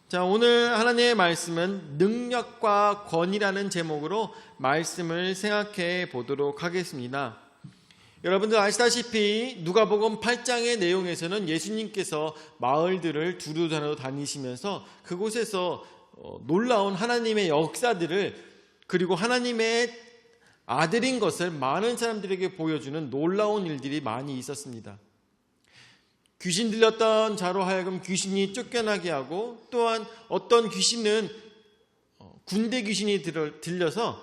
자, 오늘 하나님의 말씀은 능력과 권위라는 제목으로 말씀을 생각해 보도록 하겠습니다. 여러분들 아시다시피 누가복음 8장의 내용에서는 예수님께서 마을들을 두루다니며 다니시면서 그곳에서 놀라운 하나님의 역사들을, 그리고 하나님의 아들인 것을 많은 사람들에게 보여주는 놀라운 일들이 많이 있었습니다. 귀신 들렸던 자로 하여금 귀신이 쫓겨나게 하고, 또한 어떤 귀신은 군대 귀신이 들려서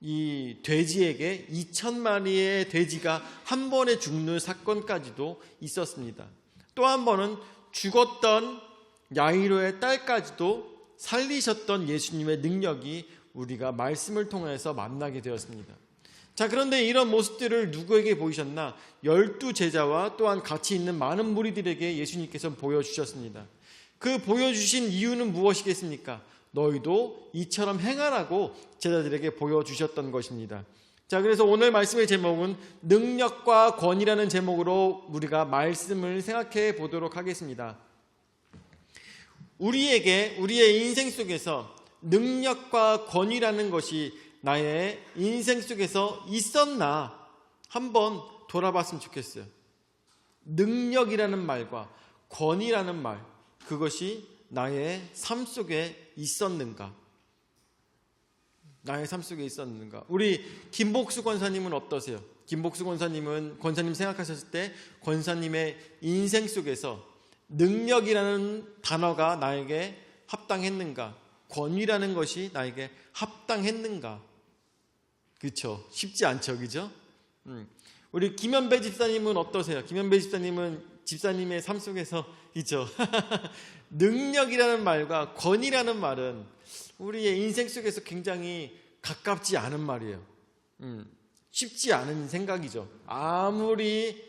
이 돼지에게 2,000마리의 돼지가 한 번에 죽는 사건까지도 있었습니다. 또 한 번은 죽었던 야이로의 딸까지도 살리셨던 예수님의 능력이 우리가 말씀을 통해서 만나게 되었습니다. 자, 그런데 이런 모습들을 누구에게 보이셨나? 12제자와 또한 같이 있는 많은 무리들에게 예수님께서 보여주셨습니다. 그 보여주신 이유는 무엇이겠습니까? 너희도 이처럼 행하라고 제자들에게 보여주셨던 것입니다. 자, 그래서 오늘 말씀의 제목은 능력과 권위라는 제목으로 우리가 말씀을 생각해 보도록 하겠습니다. 우리의 인생 속에서 능력과 권위라는 것이 나의 인생 속에서 있었나 한번 돌아봤으면 좋겠어요. 능력이라는 말과 권위라는 말, 그것이 나의 삶 속에 있었는가? 나의 삶 속에 있었는가? 우리 김복수 권사님은 어떠세요? 김복수 권사님 생각하셨을 때 권사님의 인생 속에서 능력이라는 단어가 나에게 합당했는가? 권위라는 것이 나에게 합당했는가? 그렇죠. 쉽지 않죠. 그죠? 우리 김현배 집사님은 어떠세요? 김현배 집사님은 집사님의 삶 속에서 있죠. 능력이라는 말과 권위라는 말은 우리의 인생 속에서 굉장히 가깝지 않은 말이에요. 쉽지 않은 생각이죠. 아무리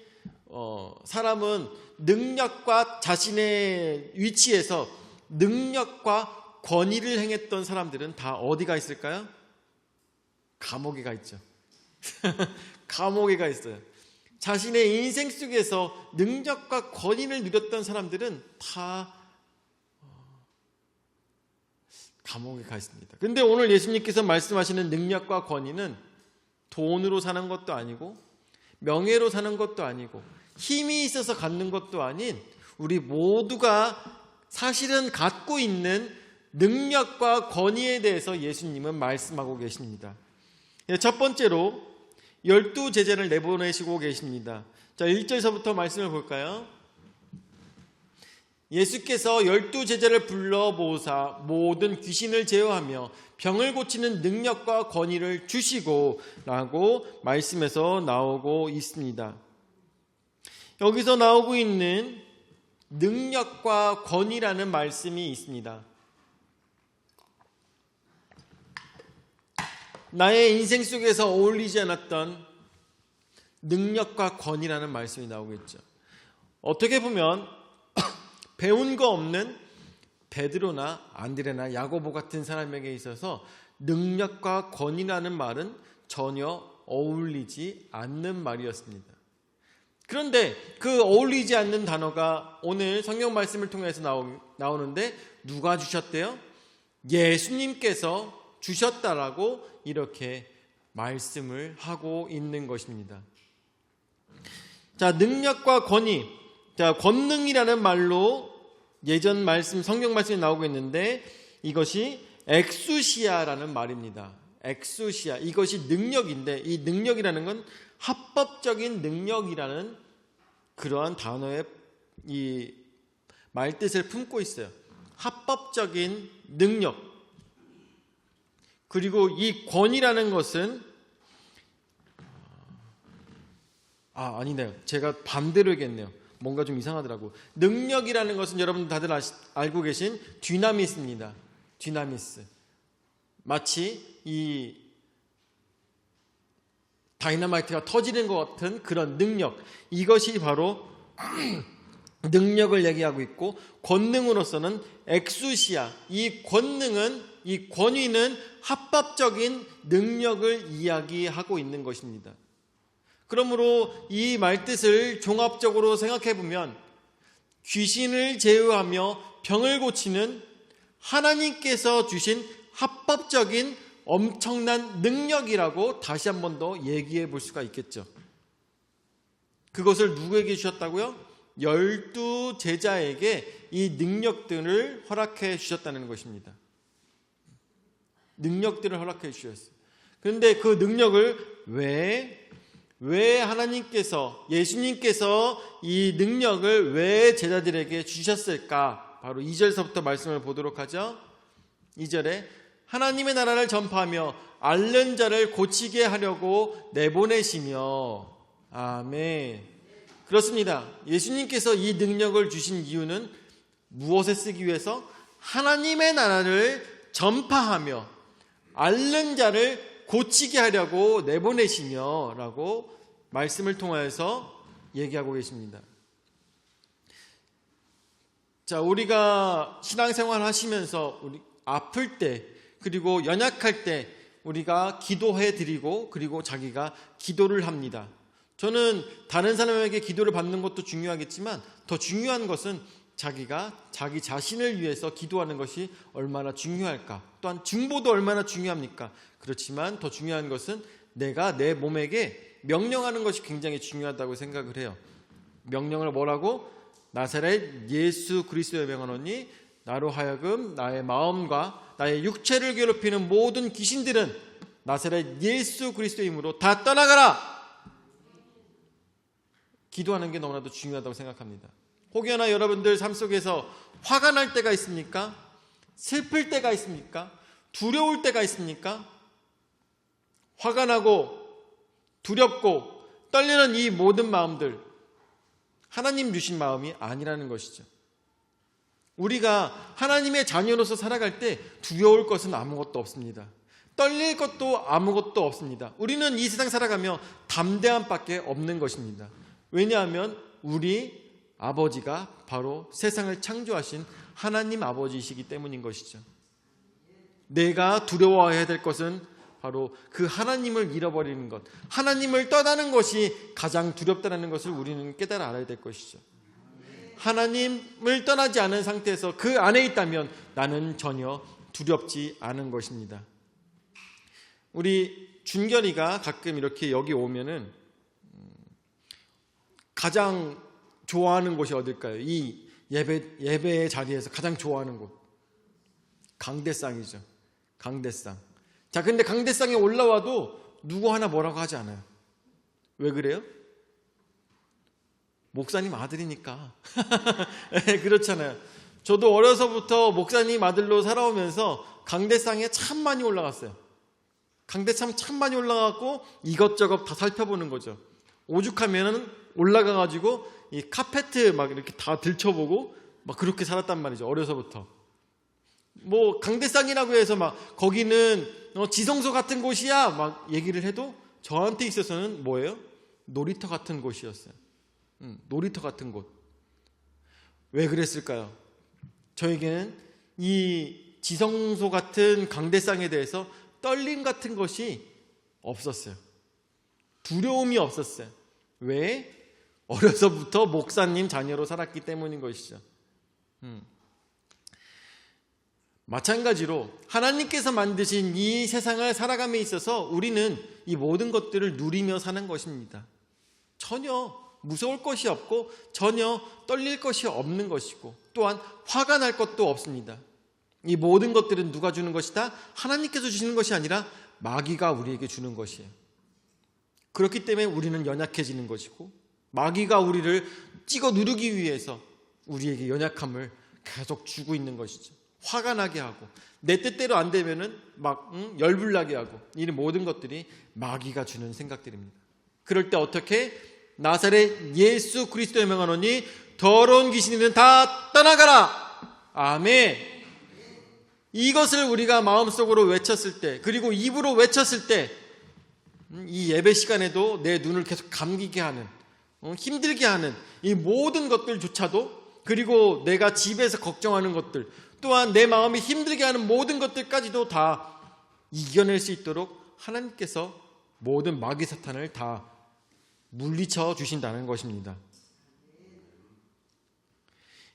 사람은 능력과 자신의 위치에서 능력과 권위를 행했던 사람들은 다 어디가 있을까요? 감옥에 가 있죠. 감옥에 가 있어요. 자신의 인생 속에서 능력과 권위를 누렸던 사람들은 다 감옥에 가 있습니다. 그런데 오늘 예수님께서 말씀하시는 능력과 권위는 돈으로 사는 것도 아니고 명예로 사는 것도 아니고 힘이 있어서 갖는 것도 아닌 우리 모두가 사실은 갖고 있는 능력과 권위에 대해서 예수님은 말씀하고 계십니다. 첫 번째로 12제자를 내보내시고 계십니다. 자, 1절서부터 말씀을 볼까요? 예수께서 12제자를 불러 모으사 모든 귀신을 제어하며 병을 고치는 능력과 권위를 주시고 라고 말씀에서 나오고 있습니다. 여기서 나오고 있는 능력과 권위라는 말씀이 있습니다. 나의 인생 속에서 어울리지 않았던 능력과 권위라는 말씀이 나오겠죠. 어떻게 보면 배운 거 없는 베드로나 안드레나 야고보 같은 사람에게 있어서 능력과 권위라는 말은 전혀 어울리지 않는 말이었습니다. 그런데 그 어울리지 않는 단어가 오늘 성경 말씀을 통해서 나오는데 누가 주셨대요? 예수님께서 주셨다라고 이렇게 말씀을 하고 있는 것입니다. 자, 능력과 권위. 자, 권능이라는 말로 예전 말씀, 성경 말씀이 나오고 있는데 이것이 엑수시아라는 말입니다. 엑수시아. 이것이 능력인데 이 능력이라는 건 합법적인 능력이라는 그러한 단어의 이 말뜻을 품고 있어요. 합법적인 능력. 그리고 이 권위라는 것은 아니네요. 제가 반대로 했겠네요. 뭔가 좀 이상하더라고. 능력이라는 것은 여러분 다들 알고 계신 디나미스입니다. 디나미스. 마치 이 다이너마이트가 터지는 것 같은 그런 능력. 이것이 바로 능력을 얘기하고 있고, 권능으로서는 엑수시아. 이 권위는 합법적인 능력을 이야기하고 있는 것입니다. 그러므로 이 말뜻을 종합적으로 생각해 보면 귀신을 제어하며 병을 고치는 하나님께서 주신 합법적인 엄청난 능력이라고 다시 한 번 더 얘기해 볼 수가 있겠죠. 그것을 누구에게 주셨다고요? 12 제자에게 이 능력들을 허락해 주셨다는 것입니다. 능력들을 허락해 주셨어요. 그런데 그 능력을 왜 하나님께서, 예수님께서 이 능력을 왜 제자들에게 주셨을까? 바로 2절서부터 말씀을 보도록 하죠. 2절에 하나님의 나라를 전파하며 앓는 자를 고치게 하려고 내보내시며. 아멘. 그렇습니다. 예수님께서 이 능력을 주신 이유는 무엇에 쓰기 위해서? 하나님의 나라를 전파하며 앓는 자를 고치게 하려고 내보내시며 라고 말씀을 통하여서 얘기하고 계십니다. 자, 우리가 신앙생활 하시면서 우리 아플 때 그리고 연약할 때 우리가 기도해 드리고 그리고 자기가 기도를 합니다. 저는 다른 사람에게 기도를 받는 것도 중요하겠지만 더 중요한 것은 자기가 자기 자신을 위해서 기도하는 것이 얼마나 중요할까? 또한 중보도 얼마나 중요합니까? 그렇지만 더 중요한 것은 내가 내 몸에게 명령하는 것이 굉장히 중요하다고 생각을 해요. 명령을 뭐라고? 나사렛 예수 그리스도의 명하노니 나로 하여금 나의 마음과 나의 육체를 괴롭히는 모든 귀신들은 나사렛 예수 그리스도의 이름으로 다 떠나가라! 기도하는 게 너무나도 중요하다고 생각합니다. 혹여나 여러분들 삶 속에서 화가 날 때가 있습니까? 슬플 때가 있습니까? 두려울 때가 있습니까? 화가 나고 두렵고 떨리는 이 모든 마음들 하나님 주신 마음이 아니라는 것이죠. 우리가 하나님의 자녀로서 살아갈 때 두려울 것은 아무것도 없습니다. 떨릴 것도 아무것도 없습니다. 우리는 이 세상 살아가며 담대함밖에 없는 것입니다. 왜냐하면 우리 아버지가 바로 세상을 창조하신 하나님 아버지이시기 때문인 것이죠. 내가 두려워해야 될 것은 바로 그 하나님을 잃어버리는 것, 하나님을 떠나는 것이 가장 두렵다는 것을 우리는 깨달아 알아야 될 것이죠. 하나님을 떠나지 않은 상태에서 그 안에 있다면 나는 전혀 두렵지 않은 것입니다. 우리 준결이가 가끔 이렇게 여기 오면은 가장 좋아하는 곳이 어딜까요? 이 예배의 자리에서 가장 좋아하는 곳. 강대상이죠. 강대상. 자, 근데 강대상에 올라와도 누구 하나 뭐라고 하지 않아요. 왜 그래요? 목사님 아들이니까. 그렇잖아요. 저도 어려서부터 목사님 아들로 살아오면서 강대상에 참 많이 올라갔어요. 강대상 참 많이 올라가고 이것저것 다 살펴보는 거죠. 오죽하면은 올라가가지고 이 카페트 막 이렇게 다 들춰보고 막 그렇게 살았단 말이죠. 어려서부터. 뭐 강대상이라고 해서 막 거기는 지성소 같은 곳이야 막 얘기를 해도 저한테 있어서는 뭐예요? 놀이터 같은 곳이었어요. 놀이터 같은 곳. 왜 그랬을까요? 저에게는 이 지성소 같은 강대상에 대해서 떨림 같은 것이 없었어요. 두려움이 없었어요. 왜? 어려서부터 목사님 자녀로 살았기 때문인 것이죠. 마찬가지로 하나님께서 만드신 이 세상을 살아감에 있어서 우리는 이 모든 것들을 누리며 사는 것입니다. 전혀 무서울 것이 없고 전혀 떨릴 것이 없는 것이고 또한 화가 날 것도 없습니다. 이 모든 것들은 누가 주는 것이다? 하나님께서 주시는 것이 아니라 마귀가 우리에게 주는 것이에요. 그렇기 때문에 우리는 연약해지는 것이고 마귀가 우리를 찍어 누르기 위해서 우리에게 연약함을 계속 주고 있는 것이죠. 화가 나게 하고 내 뜻대로 안 되면은 막 열불나게 하고 이 모든 것들이 마귀가 주는 생각들입니다. 그럴 때 어떻게? 나사렛 예수 그리스도의 명하노니 더러운 귀신들은 다 떠나가라. 아멘. 이것을 우리가 마음속으로 외쳤을 때 그리고 입으로 외쳤을 때 이 예배 시간에도 내 눈을 계속 감기게 하는 힘들게 하는 이 모든 것들조차도 그리고 내가 집에서 걱정하는 것들 또한 내 마음이 힘들게 하는 모든 것들까지도 다 이겨낼 수 있도록 하나님께서 모든 마귀 사탄을 다 물리쳐 주신다는 것입니다.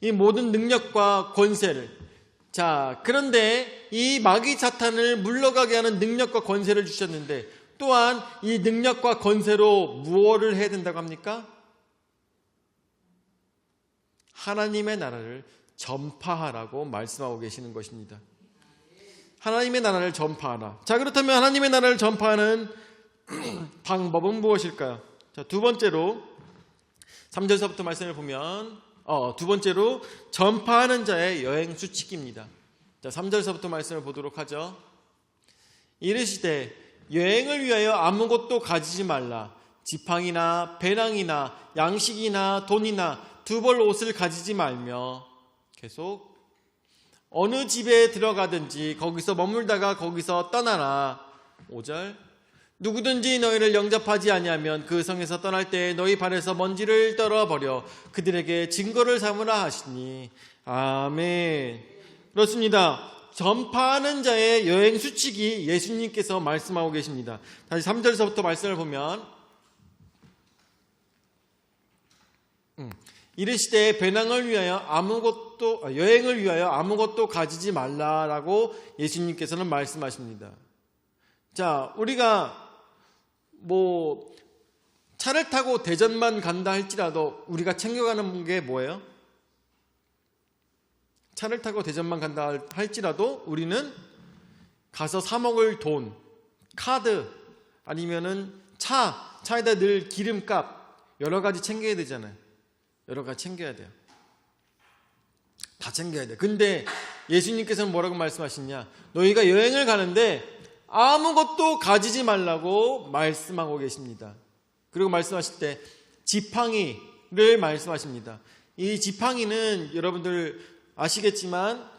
이 모든 능력과 권세를 자, 그런데 이 마귀 사탄을 물러가게 하는 능력과 권세를 주셨는데 또한 이 능력과 권세로 무엇을 해야 된다고 합니까? 하나님의 나라를 전파하라고 말씀하고 계시는 것입니다. 하나님의 나라를 전파하라. 자, 그렇다면 하나님의 나라를 전파하는 방법은 무엇일까요? 자, 두 번째로 3절서부터 말씀을 보면 두 번째로 전파하는 자의 여행 수칙입니다. 자, 3절서부터 말씀을 보도록 하죠. 이르시되 여행을 위하여 아무것도 가지지 말라. 지팡이나 배낭이나 양식이나 돈이나 두 벌 옷을 가지지 말며 계속 어느 집에 들어가든지 거기서 머물다가 거기서 떠나라. 5절 누구든지 너희를 영접하지 아니하면 그 성에서 떠날 때 너희 발에서 먼지를 떨어버려 그들에게 증거를 삼으라 하시니. 아멘. 그렇습니다. 전파하는 자의 여행 수칙이 예수님께서 말씀하고 계십니다. 다시 3절서부터 말씀을 보면 이르시되 배낭을 위하여 여행을 위하여 아무것도 가지지 말라라고 예수님께서는 말씀하십니다. 자, 우리가 차를 타고 대전만 간다 할지라도 우리가 챙겨가는 게 뭐예요? 차를 타고 대전만 간다 할지라도 우리는 가서 사 먹을 돈, 카드, 아니면은 차에다 늘 기름값 여러 가지 챙겨야 되잖아요. 여러 가지 챙겨야 돼요. 다 챙겨야 돼요. 근데 예수님께서는 뭐라고 말씀하시냐? 너희가 여행을 가는데 아무것도 가지지 말라고 말씀하고 계십니다. 그리고 말씀하실 때 지팡이를 말씀하십니다. 이 지팡이는 여러분들 아시겠지만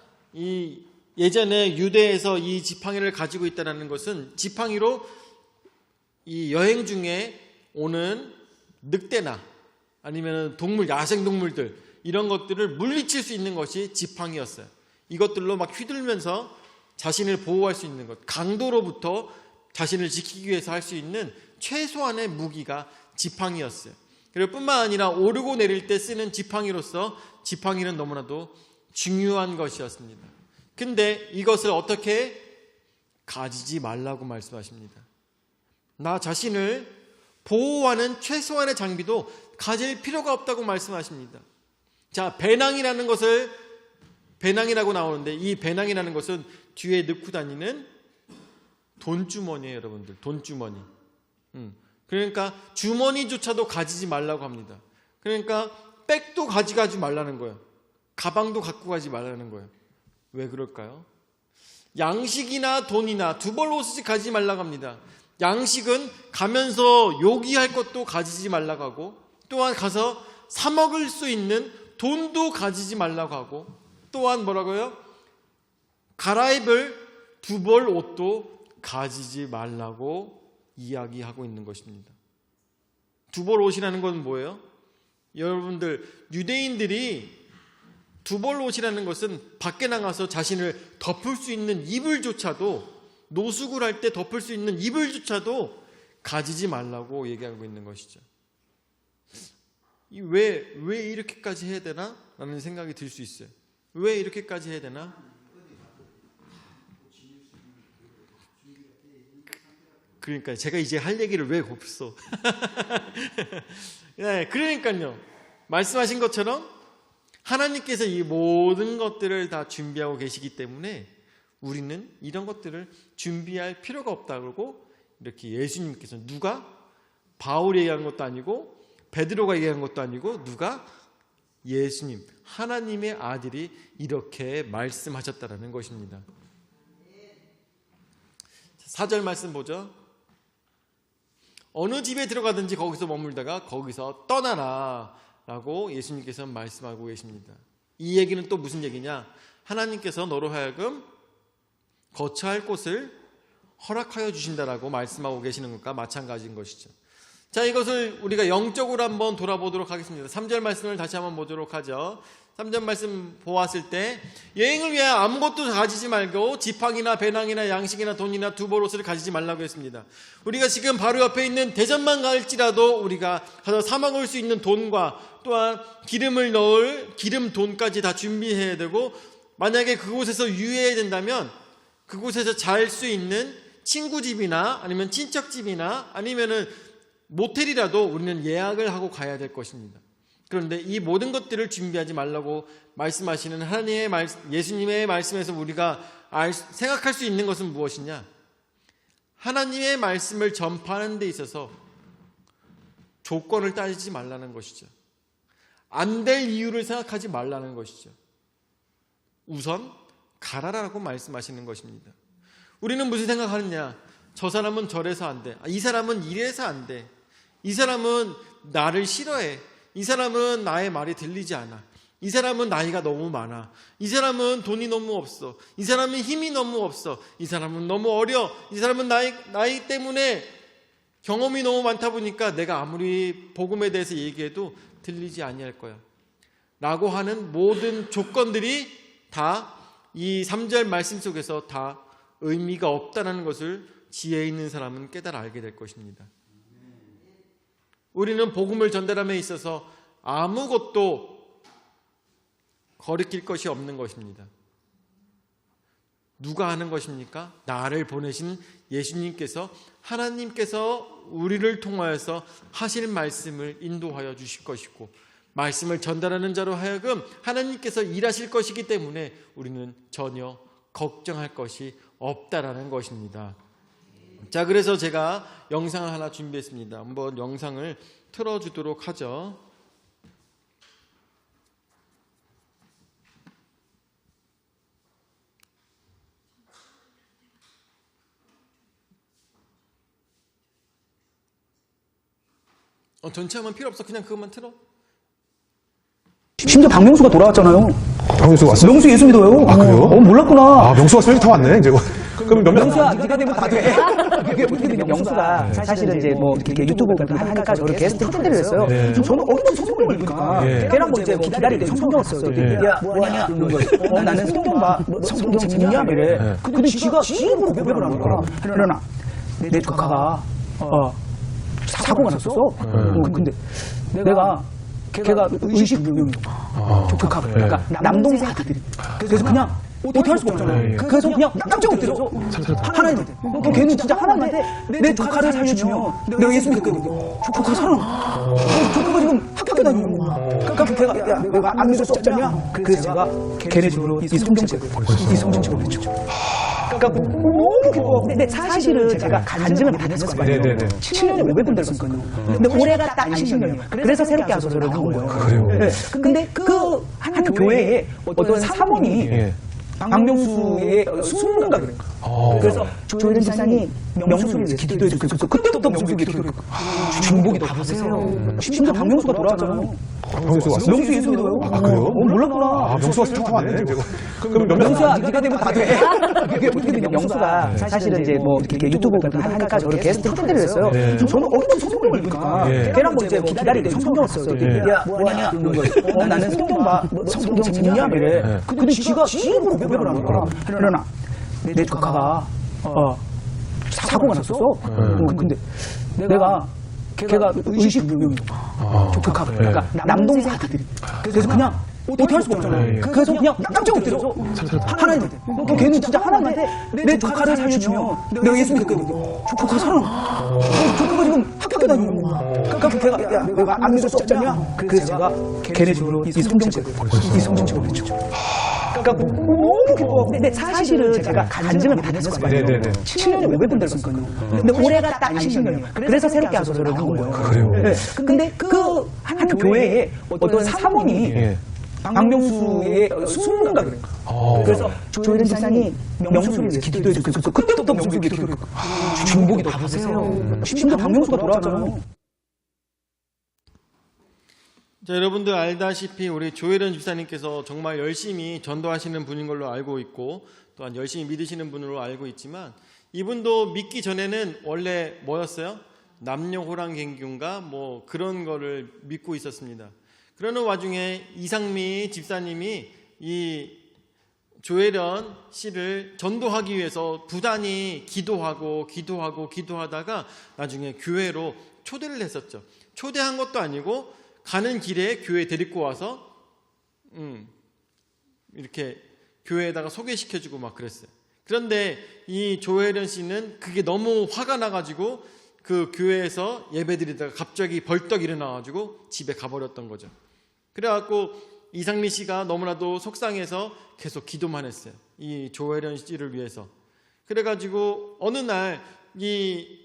예전에 유대에서 이 지팡이를 가지고 있다는 것은 지팡이로 이 여행 중에 오는 늑대나 아니면 동물, 야생동물들 이런 것들을 물리칠 수 있는 것이 지팡이였어요. 이것들로 막 휘둘면서 자신을 보호할 수 있는 것, 강도로부터 자신을 지키기 위해서 할 수 있는 최소한의 무기가 지팡이였어요. 그리고 뿐만 아니라 오르고 내릴 때 쓰는 지팡이로서 지팡이는 너무나도 중요한 것이었습니다. 근데 이것을 어떻게 가지지 말라고 말씀하십니다. 나 자신을 보호하는 최소한의 장비도 가질 필요가 없다고 말씀하십니다. 자, 배낭이라고 나오는데 이 배낭이라는 것은 뒤에 넣고 다니는 돈주머니예요, 여러분들. 돈주머니. 그러니까 주머니조차도 가지지 말라고 합니다. 그러니까 백도 가져가지 말라는 거예요. 가방도 갖고 가지 말라는 거예요. 왜 그럴까요? 양식이나 돈이나 두 벌 옷을 가지지 말라고 합니다. 양식은 가면서 요기할 것도 가지지 말라고 하고 또한 가서 사 먹을 수 있는 돈도 가지지 말라고 하고 또한 뭐라고요? 갈아입을 두 벌 옷도 가지지 말라고 이야기하고 있는 것입니다. 두 벌 옷이라는 건 뭐예요? 여러분들 유대인들이 두 벌 옷이라는 것은 밖에 나가서 자신을 덮을 수 있는 이불조차도 노숙을 할 때 덮을 수 있는 이불조차도 가지지 말라고 얘기하고 있는 것이죠. 왜 이렇게까지 해야 되나? 라는 생각이 들 수 있어요. 왜 이렇게까지 해야 되나? 그러니까 제가 이제 할 얘기를 왜 없어? 네, 그러니까요. 말씀하신 것처럼 하나님께서 이 모든 것들을 다 준비하고 계시기 때문에 우리는 이런 것들을 준비할 필요가 없다고 이렇게 예수님께서 누가 바울이 얘기한 것도 아니고 베드로가 얘기한 것도 아니고 누가 예수님 하나님의 아들이 이렇게 말씀하셨다라는 것입니다. 4절 말씀 보죠. 어느 집에 들어가든지 거기서 머물다가 거기서 떠나라 라고 예수님께서 말씀하고 계십니다. 이 얘기는 또 무슨 얘기냐? 하나님께서 너로 하여금 거처할 곳을 허락하여 주신다라고 말씀하고 계시는 것과 마찬가지인 것이죠. 자, 이것을 우리가 영적으로 한번 돌아보도록 하겠습니다. 3절 말씀을 다시 한번 보도록 하죠. 3절 말씀 보았을 때 여행을 위해 아무것도 가지지 말고 지팡이나 배낭이나 양식이나 돈이나 두 벌 옷을 가지지 말라고 했습니다. 우리가 지금 바로 옆에 있는 대전만 갈지라도 우리가 가서 사 먹을 수 있는 돈과 또한 기름을 넣을 기름 돈까지 다 준비해야 되고 만약에 그곳에서 유의해야 된다면 그곳에서 잘 수 있는 친구 집이나 아니면 친척 집이나 아니면은 모텔이라도 우리는 예약을 하고 가야 될 것입니다. 그런데 이 모든 것들을 준비하지 말라고 말씀하시는 예수님의 말씀에서 우리가 생각할 수 있는 것은 무엇이냐? 하나님의 말씀을 전파하는 데 있어서 조건을 따지지 말라는 것이죠. 안 될 이유를 생각하지 말라는 것이죠. 우선 가라라고 말씀하시는 것입니다. 우리는 무슨 생각하느냐? 저 사람은 저래서 안 돼. 이 사람은 이래서 안 돼. 이 사람은 나를 싫어해. 이 사람은 나의 말이 들리지 않아. 이 사람은 나이가 너무 많아. 이 사람은 돈이 너무 없어. 이 사람은 힘이 너무 없어. 이 사람은 너무 어려. 이 사람은 나이 때문에 경험이 너무 많다 보니까 내가 아무리 복음에 대해서 얘기해도 들리지 아니할 거야. 라고 하는 모든 조건들이 다 이 3절 말씀 속에서 다 의미가 없다는 것을 지혜 있는 사람은 깨달아 알게 될 것입니다. 우리는 복음을 전달함에 있어서 아무것도 거리낄 것이 없는 것입니다. 누가 하는 것입니까? 나를 보내신 예수님께서, 하나님께서 우리를 통하여서 하실 말씀을 인도하여 주실 것이고, 말씀을 전달하는 자로 하여금 하나님께서 일하실 것이기 때문에 우리는 전혀 걱정할 것이 없다라는 것입니다. 자, 그래서 제가 영상을 하나 준비했습니다. 한번 영상을 틀어주도록 하죠. 전체 하면 필요 없어. 그냥 그것만 틀어. 심지어 박명수가 돌아왔잖아요. 박명수가 왔어요? 명수 예수 믿어요. 아, 그래요? 몰랐구나. 아, 명수가 스웨터 왔네, 이제. 그럼 몇 명? 명수야, 네가 되면 다 돼. 이게 어떻게 되냐, 명수가. 사실은 이제 뭐, 이렇게 유튜브 하니까 저를 게스트 초대를 했어요. 네. 저는 어떤 성경을 읽으니까. 네. 걔랑 뭐 이제 기다리는데 성경을 썼어요. 네. 야, 뭐하냐? 이런 거. 나는 성경 봐. 성경 재밌냐? 이래. 네. 근데 지가 지입으로 고백을 하는 거야. 그러나, 내 조카가, 사고가 났었어. 근데 내가 걔가 의식불명이고 조카가 그러니까 남동생 아들이 그래서 그냥 어떻게 할 수가 없잖아요. 그래서 그냥 깜짝 엎드려서 하나님한테 걔는 진짜 하나님한테 내 조카를 살려주면 내가 예수 믿겠거든요. 조카 살아. 조카가 지금 학교 다니는 거야. 그러니까 걔가 야 내가 안 믿을 수 없잖냐. 그래서 제가 걔네 집으로 이 성경책을 보냈죠. 그러니까 너무 기뻐. 근데 사실은 제가 간증을 많이 했었거든요. 7년에 500번 들었으니까요. 근데 올해가 딱 20년이에요. 그래서 새롭게 하소서를 나온 거예요. 그래요? 네. 근데 그 한 교회에 어떤 사모님이 박명수의 수문가 그래요. 그래서 조혜련 집사님 명수를 위해서 기도해 주세요. 그래서 그때부터 명수 기도를 중복이 다 보세요. 심지어 박명수가 돌아왔잖아요. 박명수가 왔어요? 명수 예수 믿어요. 아, 그래요? 몰랐구나. 아, 명수가 스웨터 왔네, 이제. 그럼 몇 명? 명수야, 네가 되면 다 돼. 이게 어떻게 되냐, 명수가. 사실은 이제 뭐, 이렇게 유튜브 하니까 저를 게스트 초대를 했어요. 네. 저는 어떤 성경을 읽으니까. 네. 걔랑 뭐 이제 뭐 기다리는데 성경을 썼어요. 네. 야, 뭐하냐? 이런 거. 나는 성경 봐. 성경 재밌냐? 이래. 네. 근데 지가 지입으로 고백을 하는 거야. 그러나, 내 조카가, 사고가 났었어. 근데 내가 걔가 의식불명이고 조카가 그러니까 남동생 아들이 그래서 그냥 어떻게 할 수가 없잖아요. 그래서 그냥 깜짝 엎드려서 하나님한테 걔는 진짜 하나님한테 내 조카를 살려주면 내가 예수 믿겠거든요. 조카 살아. 조카가 지금 학교 다니는 거야. 그러니까 걔가 야 내가 안 믿을 수 없잖냐. 그래서 제가 걔네 집으로 이 성경책을 보냈죠. 그러니까 너무 기뻐. 근데 사실은 제가 간증을 많이 했었거든요. 7년에 500번 들었으니까요. 근데 올해가 딱 20년이에요. 그래서 새롭게 하소서를 나온 거예요. 그래요? 네. 근데 그 한 교회에 어떤 사모님이 박명수의 수문가 그래요. 그래서 조혜련 집사님 명수를 위해서 기도해 주세요. 그래서 그때부터 명수 기도를 중복이 다 보세요. 심지어 박명수가 돌아왔잖아요. 자, 여러분들 알다시피 우리 조혜련 집사님께서 정말 열심히 전도하시는 분인 걸로 알고 있고 또한 열심히 믿으시는 분으로 알고 있지만 이분도 믿기 전에는 원래 뭐였어요? 남녀호랑갱균가 뭐 그런 거를 믿고 있었습니다. 그러는 와중에 이상미 집사님이 이 조혜련 씨를 전도하기 위해서 부단히 기도하다가 나중에 교회로 초대를 했었죠. 초대한 것도 아니고 가는 길에 교회 데리고 와서 이렇게 교회에다가 소개시켜주고 막 그랬어요. 그런데 이 조혜련 씨는 그게 너무 화가 나가지고 그 교회에서 예배드리다가 갑자기 벌떡 일어나가지고 집에 가버렸던 거죠. 그래갖고 이상미 씨가 너무나도 속상해서 계속 기도만 했어요. 이 조혜련 씨를 위해서. 그래가지고 어느 날 이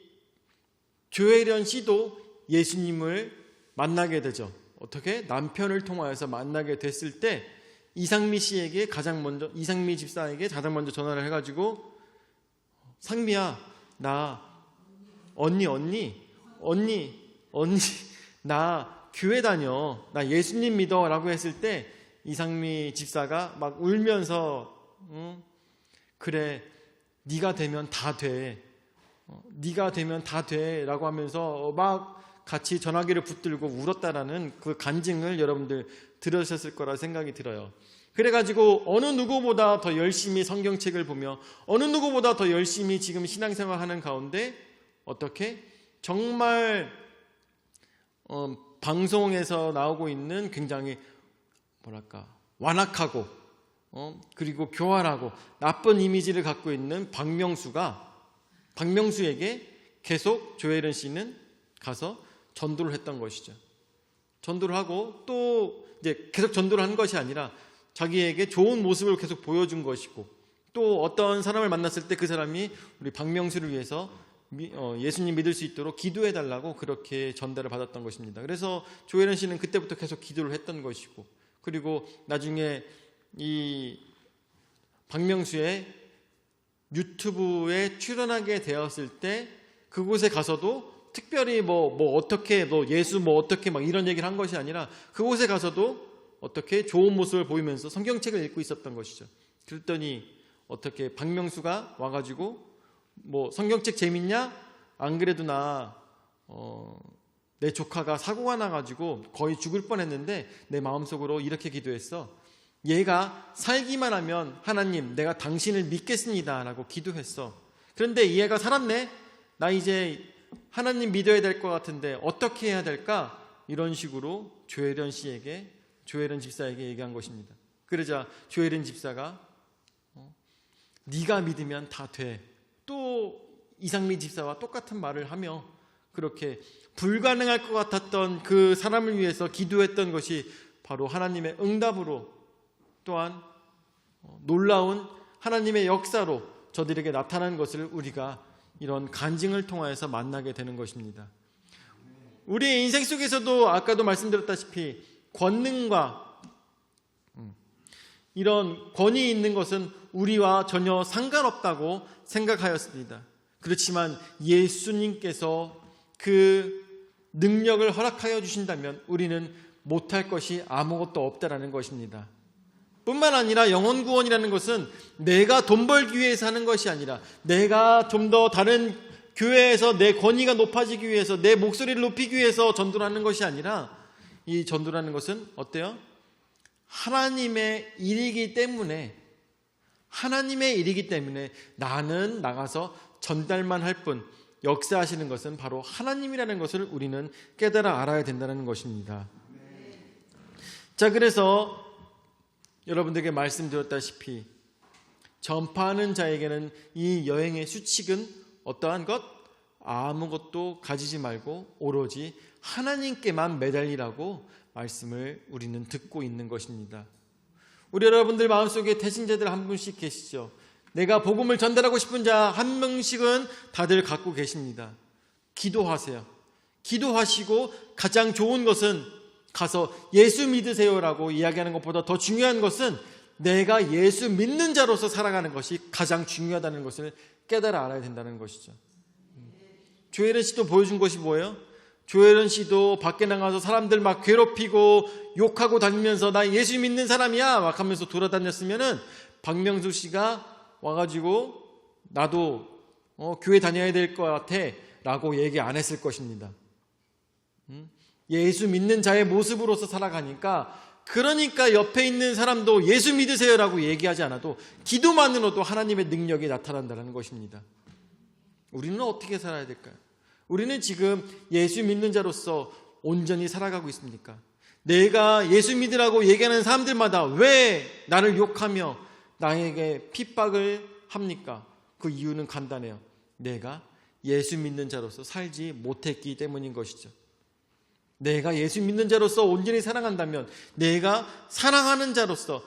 조혜련 씨도 예수님을 만나게 되죠. 어떻게? 남편을 통하여서 만나게 됐을 때 이상미 씨에게 이상미 집사에게 가장 먼저 전화를 해가지고, 상미야, 나 언니 나 교회 다녀, 나 예수님 믿어 라고 했을 때 이상미 집사가 막 울면서 그래, 네가 되면 다 돼, 네가 되면 다 돼 라고 하면서 막 같이 전화기를 붙들고 울었다라는 그 간증을 여러분들 들으셨을 거라 생각이 들어요. 그래가지고 어느 누구보다 더 열심히 성경책을 보며 어느 누구보다 더 열심히 지금 신앙생활하는 가운데 어떻게 정말 방송에서 나오고 있는 굉장히 완악하고 그리고 교활하고 나쁜 이미지를 갖고 있는 박명수에게 계속 조혜련 씨는 가서 전도를 했던 것이죠. 전도를 하고 또 이제 계속 전도를 한 것이 아니라 자기에게 좋은 모습을 계속 보여준 것이고, 또 어떤 사람을 만났을 때 그 사람이 우리 박명수를 위해서 예수님 믿을 수 있도록 기도해 달라고 그렇게 전달을 받았던 것입니다. 그래서 조혜련 씨는 그때부터 계속 기도를 했던 것이고, 그리고 나중에 이 박명수의 유튜브에 출연하게 되었을 때 그곳에 가서도 특별히 어떻게 예수 어떻게 막 이런 얘기를 한 것이 아니라 그곳에 가서도 어떻게 좋은 모습을 보이면서 성경책을 읽고 있었던 것이죠. 그랬더니 어떻게 박명수가 와가지고 성경책 재밌냐? 안 그래도 내 조카가 사고가 나가지고 거의 죽을 뻔했는데 내 마음속으로 이렇게 기도했어. 얘가 살기만 하면 하나님, 내가 당신을 믿겠습니다 라고 기도했어. 그런데 이 애가 살았네. 나 이제 하나님 믿어야 될 것 같은데 어떻게 해야 될까? 이런 식으로 조혜련 집사에게 얘기한 것입니다. 그러자 조혜련 집사가 네가 믿으면 다 돼. 또 이상미 집사와 똑같은 말을 하며 그렇게 불가능할 것 같았던 그 사람을 위해서 기도했던 것이 바로 하나님의 응답으로, 또한 놀라운 하나님의 역사로 저들에게 나타난 것을 우리가 이런 간증을 통하여서 만나게 되는 것입니다. 우리의 인생 속에서도 아까도 말씀드렸다시피 권능과 이런 권위 있는 것은 우리와 전혀 상관없다고 생각하였습니다. 그렇지만 예수님께서 그 능력을 허락하여 주신다면 우리는 못할 것이 아무것도 없다라는 것입니다. 뿐만 아니라 영혼 구원이라는 것은 내가 돈 벌기 위해서 하는 것이 아니라 내가 좀 더 다른 교회에서 내 권위가 높아지기 위해서 내 목소리를 높이기 위해서 전도를 하는 것이 아니라, 이 전도라는 것은 어때요? 하나님의 일이기 때문에 나는 나가서 전달만 할 뿐, 역사하시는 것은 바로 하나님이라는 것을 우리는 깨달아 알아야 된다는 것입니다. 자, 그래서 여러분들에게 말씀드렸다시피 전파하는 자에게는 이 여행의 수칙은 어떠한 것? 아무것도 가지지 말고 오로지 하나님께만 매달리라고 말씀을 우리는 듣고 있는 것입니다. 우리 여러분들 마음속에 대신자들 한 분씩 계시죠. 내가 복음을 전달하고 싶은 자 한 명씩은 다들 갖고 계십니다. 기도하세요. 기도하시고 가장 좋은 것은 가서 예수 믿으세요라고 이야기하는 것보다 더 중요한 것은 내가 예수 믿는 자로서 살아가는 것이 가장 중요하다는 것을 깨달아 알아야 된다는 것이죠. 조혜련 씨도 보여준 것이 뭐예요? 조혜련 씨도 밖에 나가서 사람들 막 괴롭히고 욕하고 다니면서 나 예수 믿는 사람이야 막 하면서 돌아다녔으면은 박명수 씨가 와가지고 나도 교회 다녀야 될 것 같아 라고 얘기 안 했을 것입니다. 예수 믿는 자의 모습으로서 살아가니까, 그러니까 옆에 있는 사람도 예수 믿으세요라고 얘기하지 않아도 기도만으로도 하나님의 능력이 나타난다는 것입니다. 우리는 어떻게 살아야 될까요? 우리는 지금 예수 믿는 자로서 온전히 살아가고 있습니까? 내가 예수 믿으라고 얘기하는 사람들마다 왜 나를 욕하며 나에게 핍박을 합니까? 그 이유는 간단해요. 내가 예수 믿는 자로서 살지 못했기 때문인 것이죠. 내가 예수 믿는 자로서 온전히 사랑한다면, 내가 사랑하는 자로서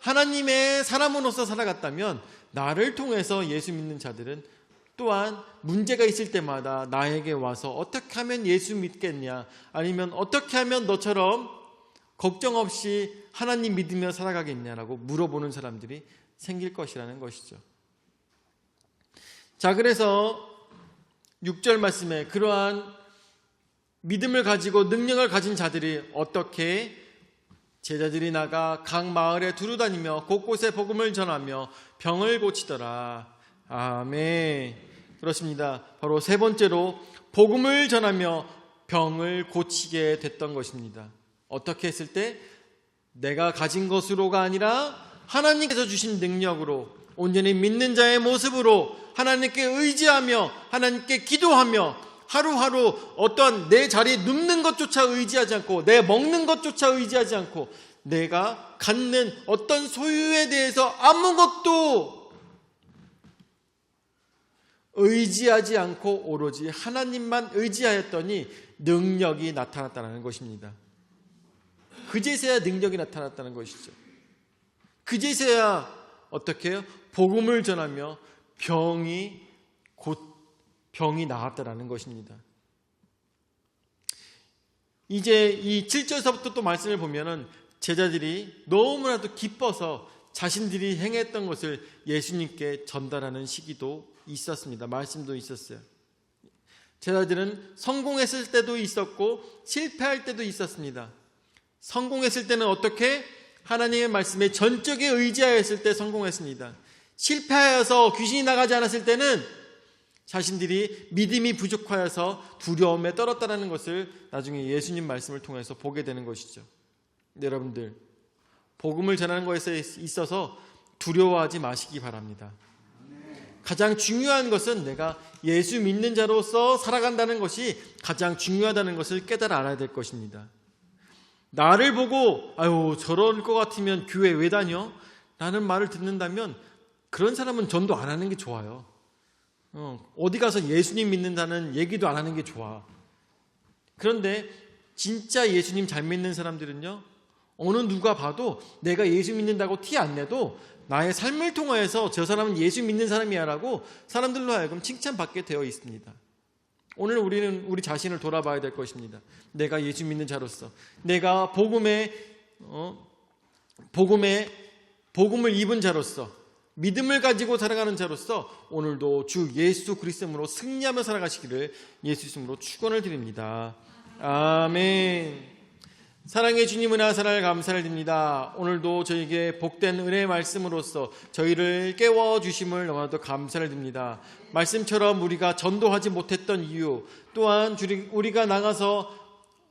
하나님의 사람으로서 살아갔다면, 나를 통해서 예수 믿는 자들은 또한 문제가 있을 때마다 나에게 와서 어떻게 하면 예수 믿겠냐, 아니면 어떻게 하면 너처럼 걱정 없이 하나님 믿으며 살아가겠냐라고 물어보는 사람들이 생길 것이라는 것이죠. 자, 그래서 6절 말씀에 그러한 믿음을 가지고 능력을 가진 자들이 어떻게 제자들이 나가 각 마을에 두루다니며 곳곳에 복음을 전하며 병을 고치더라. 아멘. 그렇습니다. 바로 세 번째로 복음을 전하며 병을 고치게 됐던 것입니다. 어떻게 했을 때? 내가 가진 것으로가 아니라 하나님께서 주신 능력으로, 온전히 믿는 자의 모습으로 하나님께 의지하며 하나님께 기도하며 하루하루 어떠한 내 자리에 눕는 것조차 의지하지 않고, 내 먹는 것조차 의지하지 않고, 내가 갖는 어떤 소유에 대해서 아무것도 의지하지 않고 오로지 하나님만 의지하였더니 능력이 나타났다는 것입니다. 그제서야 능력이 나타났다는 것이죠. 그제서야 어떻게 해요? 복음을 전하며 병이 나았다라는 것입니다. 이제 이 7절서부터 또 말씀을 보면은 제자들이 너무나도 기뻐서 자신들이 행했던 것을 예수님께 전달하는 시기도 있었습니다. 말씀도 있었어요. 제자들은 성공했을 때도 있었고 실패할 때도 있었습니다. 성공했을 때는 어떻게? 하나님의 말씀에 전적에 의지하였을 때 성공했습니다. 실패하여서 귀신이 나가지 않았을 때는 자신들이 믿음이 부족하여서 두려움에 떨었다는 것을 나중에 예수님 말씀을 통해서 보게 되는 것이죠. 여러분들, 복음을 전하는 것에 있어서 두려워하지 마시기 바랍니다. 가장 중요한 것은 내가 예수 믿는 자로서 살아간다는 것이 가장 중요하다는 것을 깨달아 알아야 될 것입니다. 나를 보고 아유 저럴 것 같으면 교회 왜 다녀? 라는 말을 듣는다면 그런 사람은 전도 안 하는 게 좋아요. 어디 가서 예수님 믿는다는 얘기도 안 하는 게 좋아. 그런데 진짜 예수님 잘 믿는 사람들은요, 어느 누가 봐도 내가 예수 믿는다고 티 안 내도 나의 삶을 통하여서 저 사람은 예수 믿는 사람이야 라고 사람들로 하여금 칭찬받게 되어 있습니다. 오늘 우리는 우리 자신을 돌아봐야 될 것입니다. 내가 예수 믿는 자로서, 내가 복음을 입은 자로서, 믿음을 가지고 살아가는 자로서 오늘도 주 예수 그리스도로 승리하며 살아가시기를 예수 이름으로 축원을 드립니다. 아멘. 사랑의 주님 은혜와 사랑을 감사를 드립니다. 오늘도 저에게 복된 은혜의 말씀으로써 저희를 깨워주심을 너무나도 감사를 드립니다. 말씀처럼 우리가 전도하지 못했던 이유, 또한 우리가 나가서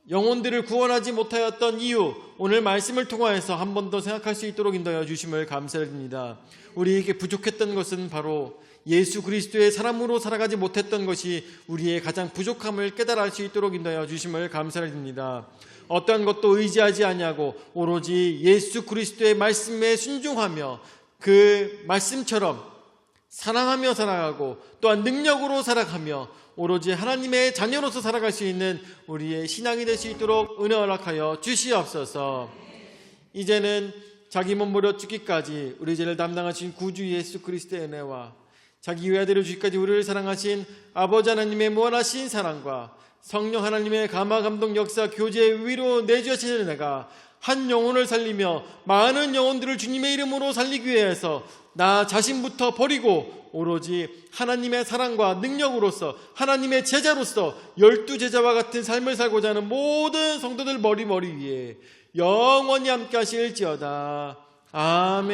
영혼들을 구원하지 못하였던 이유, 오늘 말씀을 통하여서 한 번 더 생각할 수 있도록 인도하여 주심을 감사를 드립니다. 우리에게 부족했던 것은 바로 예수 그리스도의 사람으로 살아가지 못했던 것이 우리의 가장 부족함을 깨달아 알 수 있도록 인도하여 주심을 감사를 드립니다. 어떠한 것도 의지하지 아니하고 오로지 예수 그리스도의 말씀에 순종하며 그 말씀처럼 사랑하며 살아가고 또한 능력으로 살아가며 오로지 하나님의 자녀로서 살아갈 수 있는 우리의 신앙이 될 수 있도록 은혜 허락하여 주시옵소서. 이제는 자기 몸 버려 죽기까지 우리 죄를 담당하신 구주 예수 그리스도의 은혜와 자기 외아들을 주기까지 우리를 사랑하신 아버지 하나님의 무한하신 사랑과 성령 하나님의 감화 감동 역사 교제 위로 내주신 은혜가 한 영혼을 살리며 많은 영혼들을 주님의 이름으로 살리기 위해서 나 자신부터 버리고 오로지 하나님의 사랑과 능력으로서 하나님의 제자로서 12제자와 같은 삶을 살고자 하는 모든 성도들 머리 위에 영원히 함께 하실지어다. 아멘.